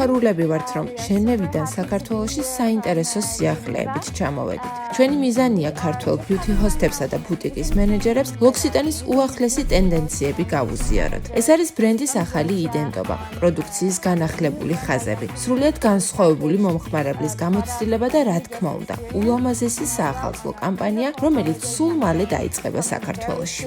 სიხარულები ვართ, რომ ჟენევიდან საქართველოში საინტერესო სიახლეებით ჩამოვედით. ჩვენი მიზანია ქართველ ბიუთი ჰოსტებსა და ბუტიკის მენეჯერებს ლოქსიტანის უახლესი ტენდენციები გავუზიაროთ. ეს არის ბრენდის ახალი იდენტობა, პროდუქციის განახლებული ხაზები, სრულიად განსხვავებული მომხმარებლის გამოცდილება და რა თქმა უნდა, ულამაზესი საახალწლო კამპანია, რომელიც სულ მალე დაიწყება საქართველოში.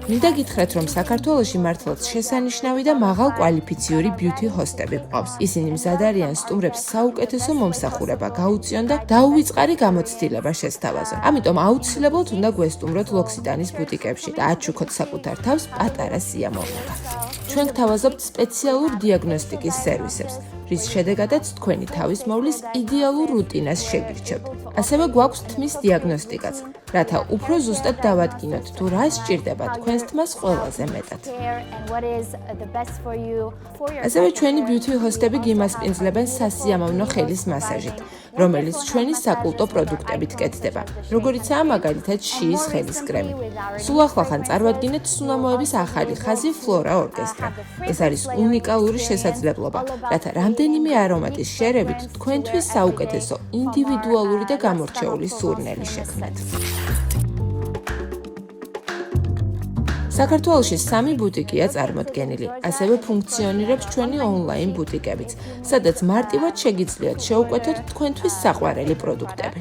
მინდა გითხრათ, რომ საქართველოში მართლაც შესანიშნავი და მაღალ კვალიფიციური ბიუთი ჰოსტები გვყავს. ისინი მზად არიან სტუმრებს საუკეთესო მომსახურება გაუწიონ და დაუვიწყარი გამოცდილება შესთავაზონ. ამიტომ აუცილებლად უნდა გვესტუმროთ ლოქსიტანის ბუტიკებში და აჩუქოთ საკუთარ თავს პატარა სიამოვნება. ჩვენ გთავაზობთ სპეციალურ დიაგნოსტიკის სერვისებს, რის შედეგადაც თქვენი თავის მოვლის იდეალურ რუტინას შეგირჩევთ. ასევე გვაქვს თმის დიაგნოსტიკაც, რათა უფრო ზუსტად დავადგინოთ, თუ რა სჭირდება თქვენს თმას ყველაზე მეტად. ასევე ჩვენი ბიუთი ჰოსტები გიმასპინძლებენ სასიამოვნო ხელის მასაჟით, რომელიც ჩვენი საკულტო პროდუქტებით კეთდება, როგორიცაა მაგალითად შიის ხელის კრემი. სულ ახლახან წარმოადგინეთ სულამოების ახალი ხაზი ფლორა ორკესტრა. ეს არის უნიკალური შესაძლებლობა, რათა რამდენიმე არომატის შერევით თქვენთვის საუკეთესო ინდივიდუალური და გამორჩეული სურნელი შექმნათ. საქართველოში 3 ბუტიკია წარმოდგენილი, ასევე ფუნქციონირებს ჩვენი ონლაინ ბუტიკებიც, სადაც მარტივად შეგიძლიათ შეუკვეთოთ თქვენთვის საყვარელი პროდუქტები.